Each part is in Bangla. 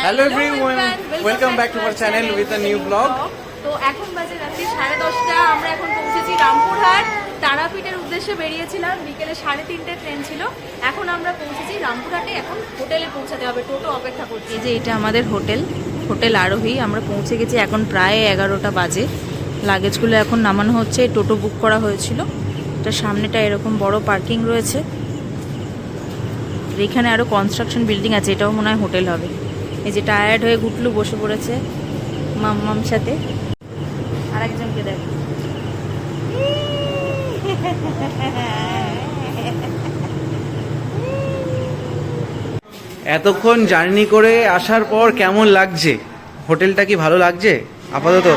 Hello everyone, welcome back to our channel with a new blog. তো এখন বাজে রাত্রি 10:30। আমরা এখন পৌঁছেছি রামপুরহাট। তারাপীঠের উদ্দেশ্যে বেরিয়েছিলাম, বিকেলে 3:30 ট্রেন ছিল। এখন আমরা পৌঁছেছি রামপুরহাটে। এখন হোটেলে পৌঁছাতে হবে, টোটো অপেক্ষা করছি। এই যে এটা আমাদের হোটেল আরোহী। আমরা পৌঁছে গেছি, এখন প্রায় 11টা বাজে। লাগেজগুলো এখন নামানো হচ্ছে। টোটো বুক করা হয়েছিল। এটা সামনেটা এরকম বড় পার্কিং রয়েছে। এখানে আরও কনস্ট্রাকশন বিল্ডিং আছে, এটাও মনে হয় হোটেল হবে। এই যে টায়ার্ড হয়ে গুটলু বসে পড়েছে মাম্মাম সাথে। আর একজনকে দেখ, এতক্ষণ জার্নি করে আসার পর কেমন লাগছে? হোটেলটা কি ভালো লাগছে আপাতত?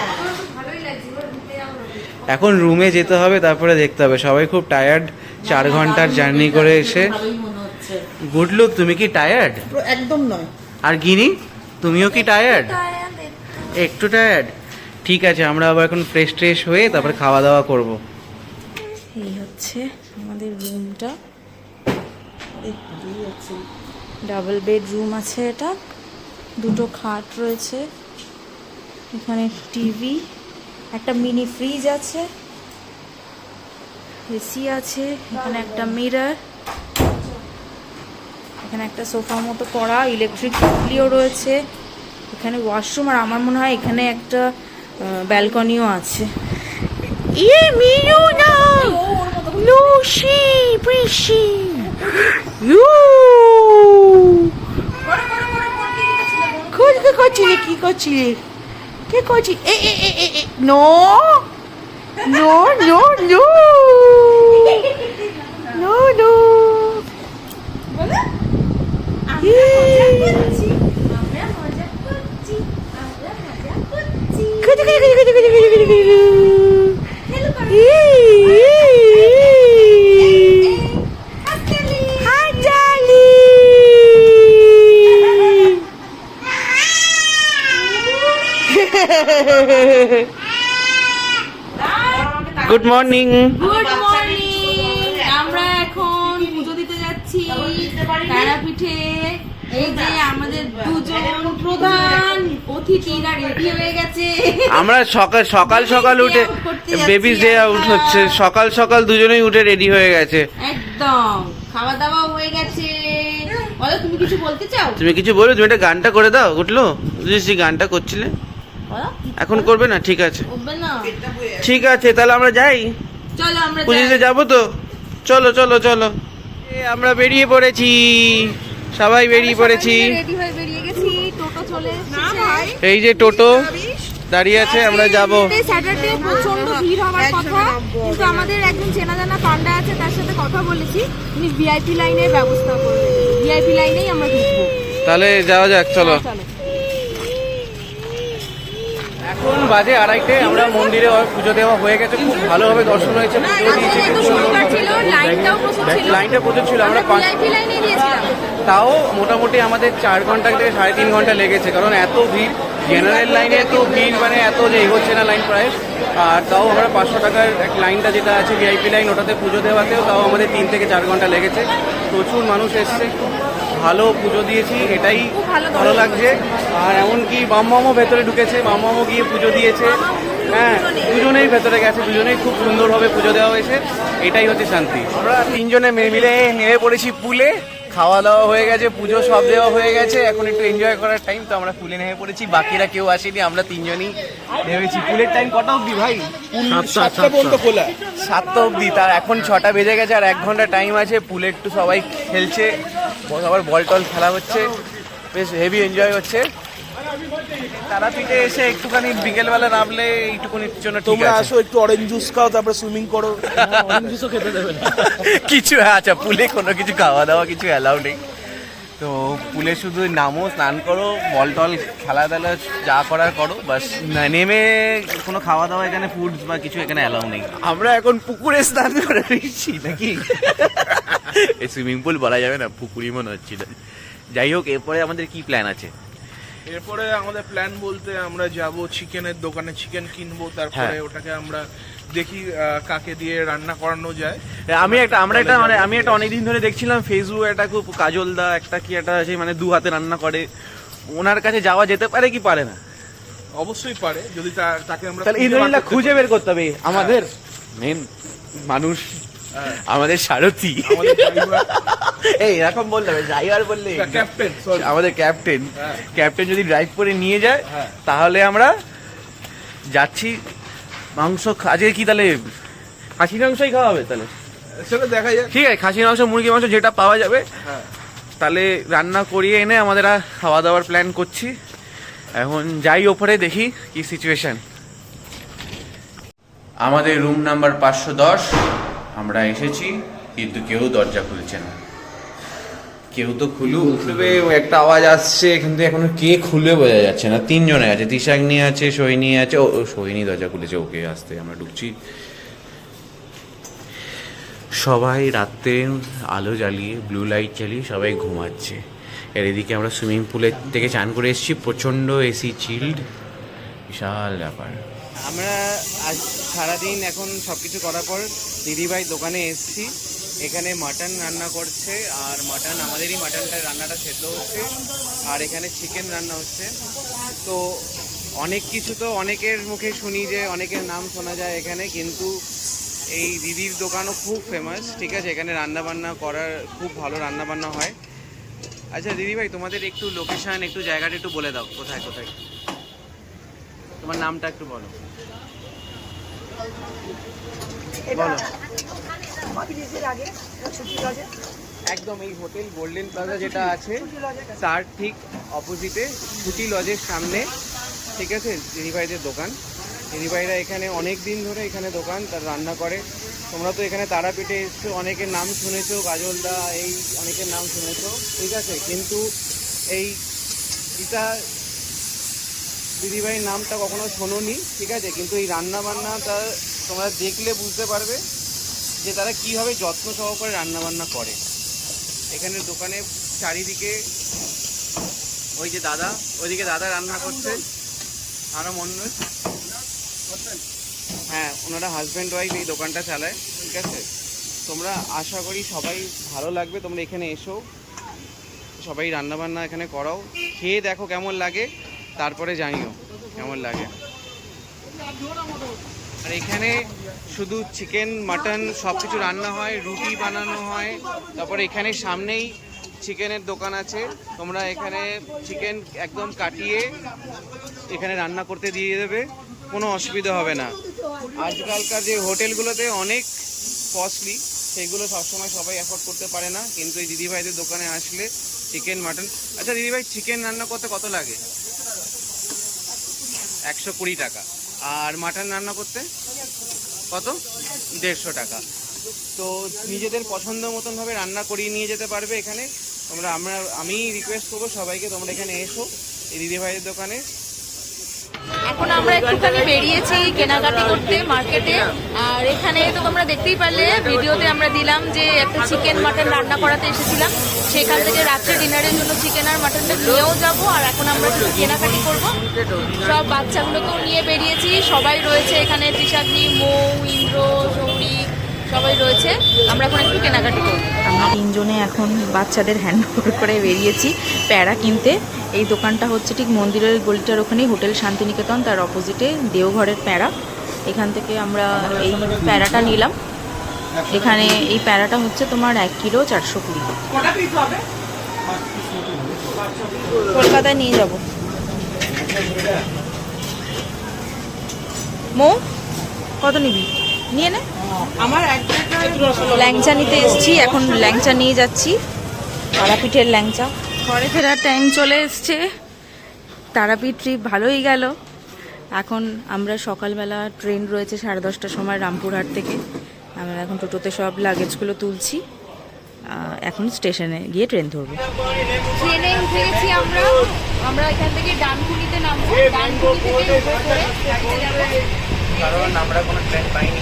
এখন রুমে যেতে হবে, তারপরে দেখতে হবে। সবাই খুব টায়ার্ড 4 ঘন্টার জার্নি করে এসে। গুডলুক, তুমি কি টায়ার্ড? একদম নয়। আর গিনি, তুমিও কি টায়ার্ড? একটু টায়ার্ড। ঠিক আছে, আমরা আবার এখন ফ্রেশ হয়ে তারপরে খাওয়া দাওয়া করব। এই হচ্ছে আমাদের রুমটা। ডাবল বেড রুম আছে এটা। 2টো খাট রয়েছে, এখানে টিভি, একটা মিনি ফ্রিজ আছে, এসি আছে, এখানে একটা মিরর, এখানে একটা সোফা মতো করা, ইলেকট্রিক কেটলিও রয়েছে, এখানে ওয়াশরুম, আর আমার মনে হয় এখানে একটা ব্যালকনিও আছে। ইয়ে মিনু না লুসি পিসি ইউ কে করছিলি? কি করছিলি? কে করছি? No no no no no no. Good morning. Good morning. আমরা এখন পুজো দিতে যাচ্ছি তারাপীঠে। এই যে আমাদের দুজন প্রধান অতিথিরা রেডি হয়ে গেছে। আমরা সকাল উঠে বেবি ডে আউট হচ্ছে। সকাল দুজনেই উঠে রেডি হয়ে গেছে। একদম খাওয়া দাওয়া হয়ে গেছে। বলো, তুমি কিছু বলতে চাও? তুমি কিছু বলো, তুমি একটা গানটা করে দাও। উঠলো বুঝেছি, গানটা করছিলে, এখন করবে না? ঠিক আছে, ঠিক আছে, তাহলে আমরা যাই। চলো আমরা পুজোতে যাবো তো। চলো চলো চলো, আমরা বেরিয়ে পড়েছি, সবাই বেরিয়ে পড়েছি। রেডি হয়ে বেরিয়ে গেছি। টোটো চলে এসেছে। এই যে টোটো দাঁড়িয়ে আছে, আমরা যাব। স্যাটারডে প্রচন্ড ভিড় হওয়ার কথা, কিন্তু আমাদের একজন চেনা জানা পান্ডা আছে, তার সাথে কথা বলেছি, উনি ভিআইপি লাইনের ব্যবস্থা করবে। ভিআইপি লাইনেই আমরা ঢুকবো। তাহলে যাওয়া যাক, চলো। এখন বাজে 2:30। আমরা মন্দিরে পুজো দেওয়া হয়ে গেছে, খুব ভালোভাবে দর্শন হয়েছে। লাইনটা প্রচুর ছিল। আমরা তাও মোটামুটি আমাদের 4 ঘন্টা থেকে 3.5 ঘন্টা লেগেছে, কারণ এত ভিড়। জেনারেল লাইনে তো ভিড়, মানে এত যে এগোচ্ছে না লাইন প্রায়। আর তাও আমরা 500 টাকার লাইনটা যেটা আছে ভিআইপি লাইন, ওটাতে পুজো দেওয়াতেও তাও আমাদের 3 থেকে 4 ঘন্টা লেগেছে। প্রচুর মানুষ এসছে, ভালো পুজো দিয়েছি, এটাই ভালো লাগছে। আর এমনকি মাম্মামও ভেতরে ঢুকেছে, মাম্মামও গিয়ে পুজো দিয়েছে। হ্যাঁ, দুজনেই ভেতরে গেছে, দুজনেই খুব সুন্দরভাবে পুজো দেওয়া হয়েছে। এটাই হচ্ছে শান্তি। আমরা 3 জনে মিলে নেমে পড়েছি পুলে। খাওয়া দাওয়া হয়ে গেছে, পুজো সব দেওয়া হয়ে গেছে, এখন একটু এনজয় করার টাইম। তো আমরা পুলে নেমে পড়েছি, বাকিরা কেউ আসেনি, আমরা 3 জনই নেমেছি। পুলের টাইম কটা অবধি ভাই? 7টা পর্যন্ত খোলা। 7টা অবধি, তার এখন 6টা বেজে গেছে, আর 1 ঘন্টা টাইম আছে। পুলে একটু সবাই খেলছে, আবার বল টল খেলা হচ্ছে, বেশ হেভি এনজয় হচ্ছে। তারাপীঠে এসে একটুখানি বিকেলবেলা নামলে এইটুকুনির জন্য তোমরা আসো, একটু অরেঞ্জ জুস খাও, তারপরে সুইমিং করো। অরেঞ্জ জুসও খেতে দেবে না কিছু। আচ্ছা, পুলে কোনো কিছু খাওয়া দাওয়া কিছু অ্যালাউ নেই। তো পুলে শুধু নামো, স্নান করো, বল টল খেলা টেলা যা করার করো, বাস। নেমে কোনো খাওয়া দাওয়া এখানে ফুডস বা কিছু এখানে অ্যালাউ নেই। আমরা এখন পুকুরে স্নান করে নিচ্ছি নাকি? এই সুইমিং পুল বলা যাবে না, পুকুরই মনে হচ্ছিল। যাই হোক, এরপরে আমাদের কি প্ল্যান আছে? এরপরে আমাদের প্ল্যান বলতে আমরা যাব চিকেনের দোকানে, চিকেন কিনবো, তারপরে ওটাকে আমরা দেখি কাকে দিয়ে রান্না করানো যায়। আমি একটা অনেকদিন ধরে দেখছিলাম ফেসবুকে একটা খুব কাজলদা একটা কি একটা আছে মানে 2 হাতে রান্না করে, ওনার কাছে যাওয়া যেতে পারে কি পারে না? অবশ্যই পারে, যদি তাকে আমরা তাহলে ইন্দ্রনীলা খুঁজে বের করতে হবে। আমাদের মেন মানুষ, আমাদের সারথি, আমাদের driver, এই এরকম বললে ড্রাইভার বললে ক্যাপ্টেন, আমাদের ক্যাপ্টেন হ্যাঁ। ক্যাপ্টেন যদি ড্রাইভ করে নিয়ে যায় হ্যাঁ। তাহলে আমরা যাচ্ছি। মাংস আজকে কি তাহলে খাসির মাংসই খাওয়া হবে তাহলে? সেটা দেখা যাক। ঠিক আছে, খাসির মাংস মুরগির মাংস যেটা পাওয়া যাবে হ্যাঁ, তাহলে রান্না করিয়ে এনে আমাদের খাওয়া দাওয়ার প্ল্যান করছি। এখন যাই ওপরে দেখি কি সিচুয়েশন। আমাদের রুম নাম্বার 510, আমরা এসেছি কিন্তু কেউ দরজা খুলছে না। কেউ তো খুলবে, একটা আওয়াজ আসছে কিন্তু এখনো কে খুলবে বোঝা যাচ্ছে না। 3 জনে আছে, তিশাগ্নি আছে, সোহিনী আছে। ও সোহিনী দরজা খুলেছে, ওকে আসতে আমরা ঢুকছি। সবাই রাতে আলো জ্বালিয়ে, ব্লু লাইট জ্বালিয়ে সবাই ঘুমাচ্ছে। এর এদিকে আমরা সুইমিং পুলের থেকে চান করে এসেছি, প্রচণ্ড এসি চিল্ড, বিশাল ব্যাপার। আমরা আজ সারাদিন এখন সব কিছু করার পর দিদিভাই দোকানে এসেছি। এখানে মাটন রান্না করছে, আর মাটন আমাদেরই মাটনটা রান্নাটা সেদ্ধ হচ্ছে, আর এখানে চিকেন রান্না হচ্ছে। তো অনেক কিছু তো অনেকের মুখে শুনি, যে অনেকের নাম শোনা যায় এখানে, কিন্তু এই দিদির দোকানও খুব ফেমাস। ঠিক আছে, এখানে রান্নাবান্না করার খুব ভালো রান্নাবান্না হয়। আচ্ছা দিদিভাই, তোমাদের একটু লোকেশন, একটু জায়গাটা একটু বলে দাও, কোথায় কোথায়, তোমার নামটা একটু বলো। বলো। একদম এই হোটেল গোল্ডেন প্লাজা যেটা আছে তার ঠিক অপোজিটে ছুটি লজের সামনে, ঠিক আছে, দিদিভাইদের দোকান। দিদিভাইরা এখানে অনেক দিন ধরে এখানে দোকান, তার রান্না করে। তোমরা তো এখানে তারাপীঠে এসছো, অনেকের নাম শুনেছো, কাজলদা এই অনেকের নাম শুনেছো, ঠিক আছে, কিন্তু এই এটা দিদিভাইয়ের নামটা কখনো শোনোনি, ঠিক আছে, কিন্তু এই রান্না বান্নাটা তোমরা দেখলে বুঝতে পারবে যে তারা কীভাবে যত্ন সহকারে রান্নাবান্না করে। এখানে দোকানে চারিদিকে ওই যে দাদা, ওইদিকে দাদা রান্না করছে, আরও মনে, হ্যাঁ, ওনারা হাজব্যান্ড ওয়াইফ এই দোকানটা চালায়, ঠিক আছে। তোমরা আশা করি সবাই ভালো লাগবে, তোমরা এখানে এসো, সবাই রান্নাবান্না এখানে করাও, খেয়ে দেখো কেমন লাগে, তারপরে জানিও কেমন লাগে। আর এখানে শুধু চিকেন মাটন সব কিছু রান্না হয়, রুটি বানানো হয়। তারপরে এখানে সামনেই চিকেনের দোকান আছে, তোমরা এখানে চিকেন একদম কাটিয়ে এখানে রান্না করতে দিয়ে দেবে, কোনো অসুবিধা হবে না। আজকালকার যে হোটেলগুলোতে অনেক কস্টলি, সেগুলো সবসময় সবাই অ্যাফোর্ড করতে পারে না, কিন্তু এই দিদিভাইদের দোকানে আসলে চিকেন মাটন। আচ্ছা দিদিভাই, চিকেন রান্না করতে কত লাগে? 120 টাকা। আর মাটন রান্না করতে কত? 150 টাকা। তো নিজেদের পছন্দ মতন ভাবে রান্না করিয়ে নিয়ে যেতে পারবে এখানে। আমি রিকোয়েস্ট করবো সবাইকে, তোমরা এখানে এসো এই দিদিভাইয়ের দোকানে। এখন আমরা একটুখানি বেরিয়েছি কেনাকাটি করতে মার্কেটে, আর এখানে তো তোমরা দেখতেই পারলে ভিডিওতে আমরা দিলাম যে একটা চিকেন মাটন রান্না করাতে এসেছিলাম, সেখান থেকে রাত্রে ডিনারের জন্য চিকেন আর মাটনটা নিয়েও যাবো। আর এখন আমরা একটু কেনাকাটি করবো, সব বাচ্চাগুলোকেও নিয়ে বেরিয়েছি, সবাই রয়েছে এখানে, তৃষাগ্নি, মৌ, ইন্দ্র, সৌরী সবাই রয়েছে। আমরা এখন একটু কেনাকাটি করবো। আমরা 3 জনে এখন বাচ্চাদের হ্যান্ডওভার করে বেরিয়েছি প্যারা কিনতে। এই দোকানটা হচ্ছে ঠিক মন্দিরের গলিটার ওখানেই, হোটেল শান্তিনিকেতন, তার অপোজিটে দেওঘরের প্যারা। এখান থেকে আমরা এই প্যারাটা নিলাম। এখানে এই প্যারাটা হচ্ছে তোমার 1 কিলো 420। কলকাতায় নিয়ে যাব। মৌ কত নিবি? নিয়ে নে। আমার ল্যাংচা নিতে এসেছি, এখন ল্যাংচা নিয়ে যাচ্ছি, তারাপীঠের ল্যাংচা। ঘরে ফেরার টাইম চলে এসছে, তারাপীঠ ট্রিপ ভালোই গেল। এখন আমরা সকালবেলা ট্রেন রয়েছে 10:30টার সময় রামপুরহাট থেকে। আমরা এখন টোটোতে সব লাগেজগুলো তুলছি, এখন স্টেশনে গিয়ে ট্রেন ধরবো। ট্রেনে উঠে গেছি আমরা এখান থেকে ডানকুনিতে নামবো, ডানকুনি থেকে উঠে পড়ে গাড়িতে যাবো। কারণ আমরা কোনো ট্রেন পাইনি,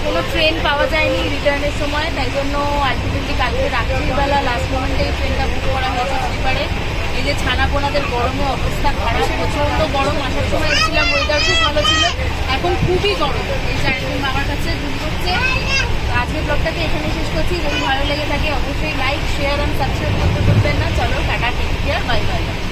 কোনো ট্রেন পাওয়া যায়নি রিটার্নের সময়, তাই জন্য আলটিমেটলি কালকে রাত্রিবেলা লাস্ট মোমেন্টে এই ট্রেনটা বুক করা হয়েছে স্লিপারে। এই যে ছানাপোনাদের গরমে অবস্থা খারাপ, প্রচণ্ড গরম। আসার সময় এসেছিলাম, ওয়েদার খুব ভালো ছিল, এখন খুবই গরম। এই 4 দিন ব্লগটাকে এখানে শেষ করছি। যদি ভালো লেগে থাকে অবশ্যই লাইক শেয়ার অ্যান্ড সাবস্ক্রাইব করতে ভুলবেন না। চলো tata, take care, bye by.